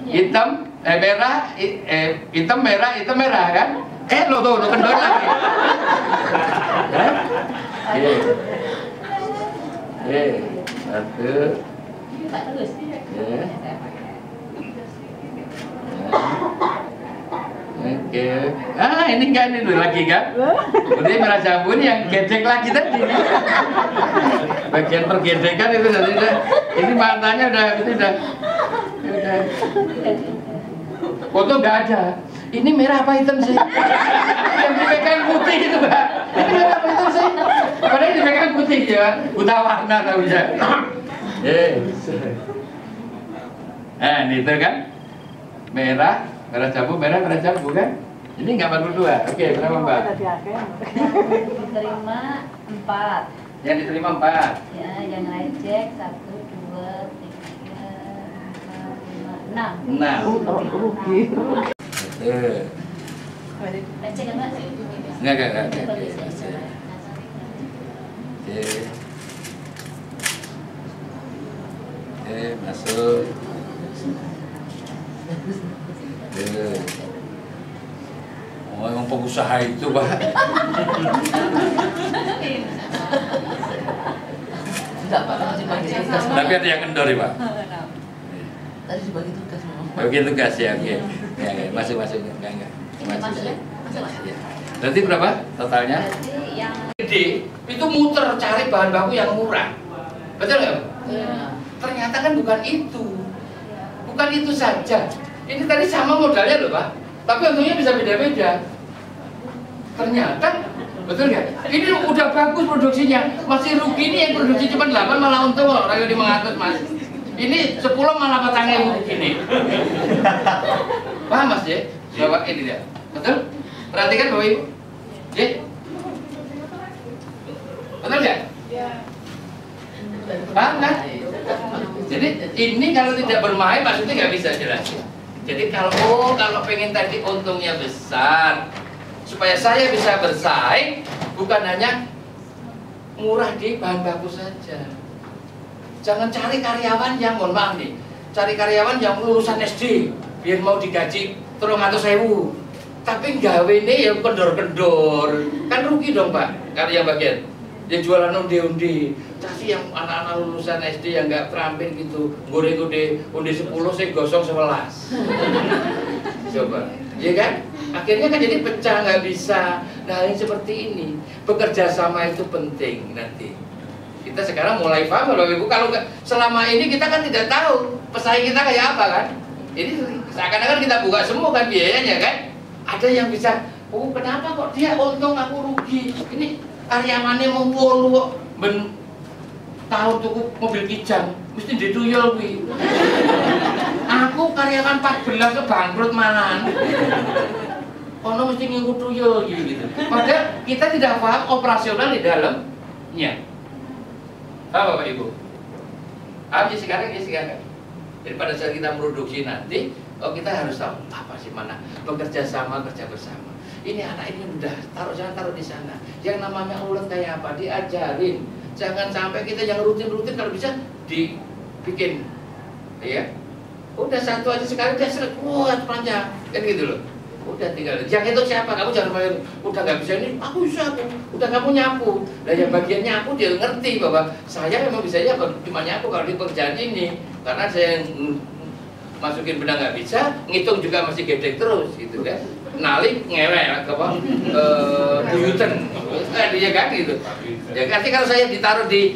hitam, merah, hitam merah kan? Lo tuh kendor lagi. Satu. Oke. Ini kan ini lagi kan? Udah merah jambu ini yang gedek lagi tadi. Bagian pergedekan itu sudah. Ini matanya udah. Foto nggak ada. Ini merah apa hitam sih? Yang dipegang putih itu, Pak. Ini merah apa hitam sih? Padahal yang dipegang putih ya, buta warna tak bisa. Ini itu kan? Merah jambu kan? Ini nggak 42. Oke, berapa Mbak? Diterima 4. Yang diterima 4. Ya, yang reject 1, 2, 3, 4, 5, 6. 6. Rugi. Reject enggak? Enggak. Masuk. Oh, emang pengusaha itu, Pak. Enggak, Pak, masih bagi tugas. Tapi ada yang kendor ya, Pak. Tadi dibagi tugas memang. Bagi tugas ya, oke. Ya, masuk. Enggak. Masuk. Ya. Berarti berapa totalnya? Berarti yang Gede, itu muter cari bahan baku yang murah. Betul nggak? ya. Ternyata kan bukan itu. Bukan itu saja. Ini tadi sama modalnya loh, Pak. Tapi untungnya bisa beda-beda. Ternyata, betul nggak? Ini udah bagus produksinya. Masih rugi nih yang produksi cuma 8 malah untung loh. Orang yang mengatur Mas. Ini 10 malah petangnya begini. Paham Mas ya? Bapak ini dia. Betul? Perhatikan Bapak Ibu. Ya? Betul nggak? Paham kan? Jadi ini kalau tidak bermain maksudnya nggak bisa jelasin. Jadi kalau pengen tadi untungnya besar, supaya saya bisa bersaing, bukan hanya murah di bahan baku saja. Jangan cari karyawan yang, mohon maaf nih, cari karyawan yang lulusan SD, biar mau digaji 300.000. Tapi gawe ini ya kendor-kendor, kan rugi dong Pak, karya bagian. Yang jualan onde-onde, kasih yang anak-anak lulusan SD yang nggak terampil gitu, goreng onde 10, saya gosong 11. Coba, ya kan? Akhirnya kan jadi pecah, nggak bisa. Nah, yang seperti ini, bekerja sama itu penting nanti. Kita sekarang mulai paham Bapak Ibu, kalau selama ini kita kan tidak tahu pesaing kita kayak apa kan? Ini seakan-akan kita buka semua kan biayanya kan? Ada yang bisa, oh kenapa kok dia untung aku rugi? Ini karyawannya mau wolu kok tahu tuku mobil kijang mesti dituyul kuwi. Aku karyawan 14 ke bangkrut malan. Ono mesti ngikut tuyul gitu. Padahal kita tidak paham operasional di dalamnya. Paham Bapak Ibu? Paham ya sekarang. Jadi pada saat kita produksi nanti, kita harus tahu apa sih mana bekerja sama, kerja bersama. Ini anak ini udah jangan taruh di sana. Yang namanya ulet kayak apa diajarin. Jangan sampai kita yang rutin kalau bisa dibikin, ya. Udah satu aja sekali udah kuat panjang, kan gitu loh. Udah tinggal. Yang itu siapa? Kamu jangan main. Udah nggak bisa ini. Aku bisa aku. Udah kamu nyapu. Nah yang bagian nyapu dia ngerti bahwa saya memang bisanya cuma nyapu kalau di pekerjaan ini. Karena saya masukin benang nggak bisa, ngitung juga masih gedek terus, gitu kan. Nalik ngewek apa buyutan dia kan gitu ya. Nanti kalau saya ditaruh di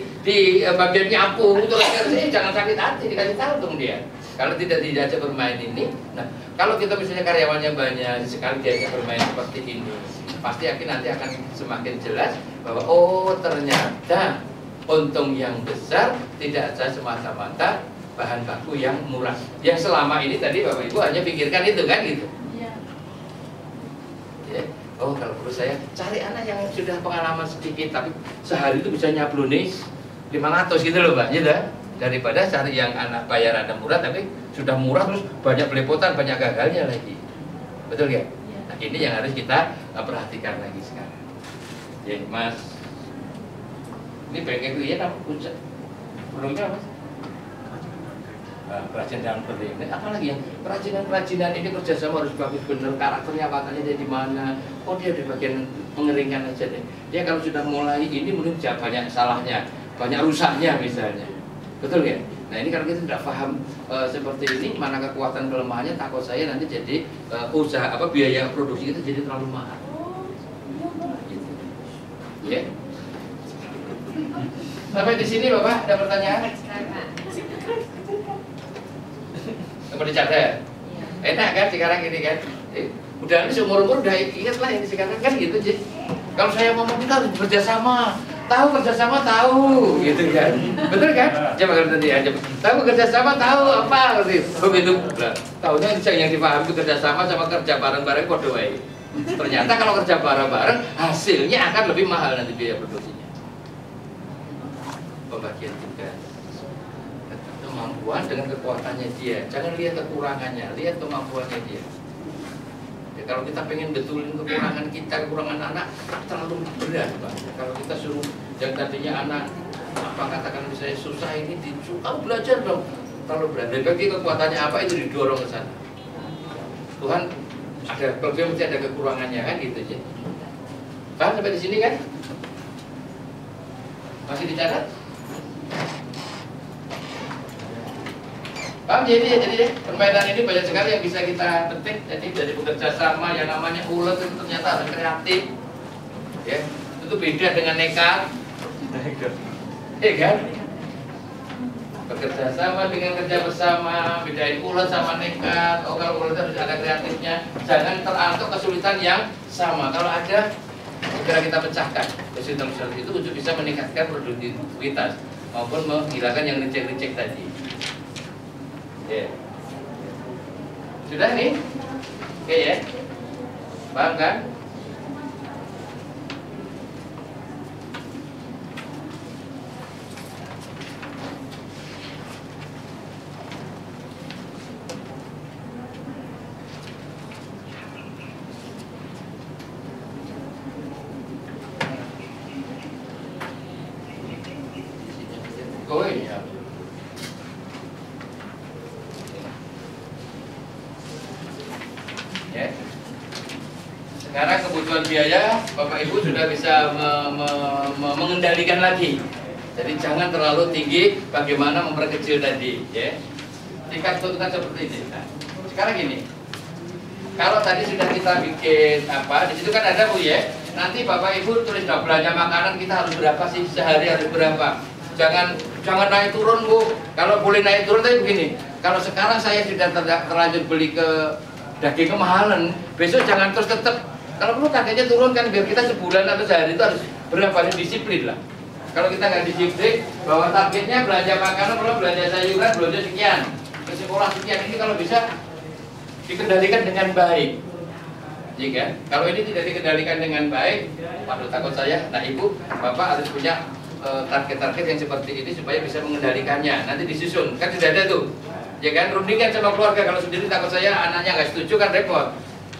bagian nyapu terus saya jangan sakit hati, dikasih tahu dong dia kalau tidak diajak bermain ini. Nah kalau kita misalnya karyawannya banyak sekali diajak bermain seperti ini, pasti nanti akan semakin jelas bahwa oh ternyata untung yang besar tidak saja semata-mata bahan baku yang murah yang selama ini tadi Bapak Ibu hanya pikirkan itu kan gitu. Ya. Oh kalau perlu saya cari anak yang sudah pengalaman sedikit tapi sehari itu bisa nyablonis 500 gitu loh Pak, gitu. Daripada cari yang anak bayaran murah tapi sudah murah terus banyak belepotan, banyak gagalnya lagi. Betul ya? Nah ini yang harus kita perhatikan lagi sekarang. Ya Mas, ini bengkel itu ya, puncak. Belumnya Mas? kerajinan seperti ini. Apalagi yang kerajinan ini kerjasama harus bagus bener, karakternya wataknya dia di mana. Oh dia di bagian mengeringkan aja deh. Dia kalau sudah mulai ini mungkin banyak salahnya, banyak rusaknya misalnya. Betul ya? Nah ini kalau kita tidak paham seperti ini, mana kekuatan kelemahannya, takut saya nanti jadi usaha biaya produksi kita jadi terlalu mahal. Gitu. Ya. Sampai di sini Bapak ada pertanyaan? Seperti dicatat. Enak kan sekarang ini kan? Udah seumur-umur udah ingat lah ini sekarang kan gitu sih. Kalau saya ngomong kita harus bekerjasama. Tahu kerjasama tahu, gitu kan? Betul kan? Coba kalau nanti aja. Tahu kerjasama tahu apa? Begitu. Tahunya yang dipahami itu kerjasama sama kerja bareng-bareng kode wae. Ternyata kalau kerja bareng-bareng hasilnya akan lebih mahal nanti biaya produksinya. Pembagian tugas, kemampuan dengan kekuatannya dia. Jangan lihat kekurangannya, lihat kemampuannya dia. Kalau kita pengen betulin kekurangan kita, kekurangan anak, terlalu berat Pak. Kalau kita suruh yang tadinya anak katakan misalnya susah ini kamu belajar dong, terlalu berat. Dan bagi kekuatannya apa itu didorong ke sana. Tuhan ada problem, mesti ada kekurangannya kan gitu aja. Paham sampai di sini kan? Masih dicatat? Paham jadi permainan ini banyak sekali yang bisa kita petik. Jadi dari bekerja sama yang namanya ulet itu ternyata harus kreatif. Ya, itu beda dengan nekat. Kan? Bekerja sama dengan kerja bersama, bedain ulet sama nekat. Oh kalau ulet harus ada kreatifnya. Jangan terantuk kesulitan yang sama. Kalau ada, segera kita pecahkan kesulitan itu untuk bisa meningkatkan produktivitas maupun menghilangkan yang reject tadi. Ya. Sudah nih? Oke ya? Paham kan? Oh iya. Ya. Sekarang kebutuhan biaya Bapak Ibu sudah bisa mengendalikan lagi. Jadi jangan terlalu tinggi, bagaimana memperkecil tadi, ya. Tingkat kebutuhan seperti ini. Nah, sekarang gini. Kalau tadi sudah kita bikin di situ kan ada Bu ya. Nanti Bapak Ibu tulis belanja makanan kita harus berapa sih sehari, harus berapa. Jangan naik turun Bu. Kalau boleh naik turun tapi begini. Kalau sekarang saya sudah terlanjur beli ke daging kemahalan, besok jangan terus tetap. Kalau perlu targetnya turun kan biar kita sebulan atau sehari itu harus berapa disiplin lah. Kalau kita nggak disiplin, bahwa targetnya belanja makanan, kalau belanja sayuran, belanja sekian, ke sekolah sekian, ini kalau bisa dikendalikan dengan baik. Jika kalau ini tidak dikendalikan dengan baik, waduh takut saya. Nah Ibu, Bapak harus punya target-target yang seperti ini supaya bisa mengendalikannya. Nanti disusun, kan sudah ada tuh. Ya kan, rundingkan sama keluarga. Kalau sendiri takut saya anaknya nggak setuju kan repot.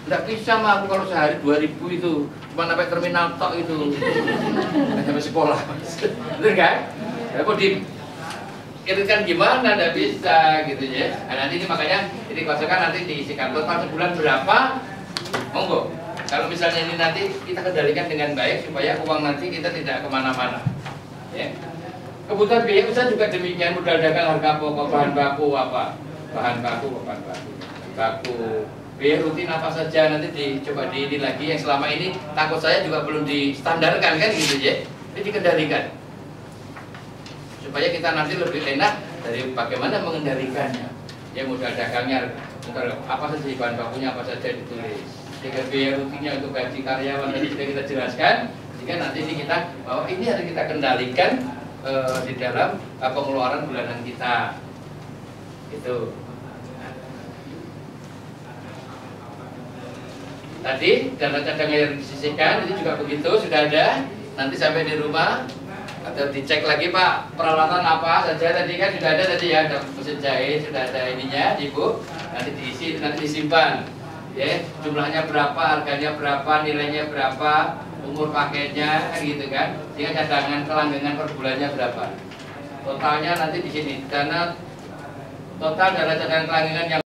Nggak bisa mah aku kalau sehari 2.000 itu cuma sampai terminal tok itu, nggak sampai sekolah. Betul kan? Repot kan gimana, nggak bisa gitu ya. Nah, nanti ini makanya ini dikuasakan nanti diisikan total sebulan berapa, monggo. Kalau misalnya ini nanti kita kendalikan dengan baik supaya uang nanti kita tidak kemana-mana. Ya. Kebutuhan biaya usaha juga demikian, modal dagang, harga pokok, bahan baku biaya rutin apa saja nanti dicoba ini lagi yang selama ini takut saya juga belum distandarkan kan gitu ya. Jadi dikendalikan supaya kita nanti lebih enak dari bagaimana mengendalikannya. Ya modal dagangnya apa saja, bahan bakunya apa saja ditulis. Jika biaya rutinnya untuk gaji karyawan tadi sudah kita jelaskan. Jika nanti ini kita bahwa ini harus kita kendalikan di dalam pengeluaran bulanan kita itu. Tadi dana cadangan yang disisihkan itu juga begitu, sudah ada. Nanti sampai di rumah atau dicek lagi Pak peralatan apa saja tadi kan sudah ada tadi ya, ada mesin jahit, sudah ada ininya Ibu. Nanti diisi, nanti disimpan. Ya, jumlahnya berapa, harganya berapa, nilainya berapa, umur pakainya gitu kan. Sehingga cadangan kelanggengan per bulannya berapa. Totalnya nanti di sini dana total neraca dagang kelanggengan yang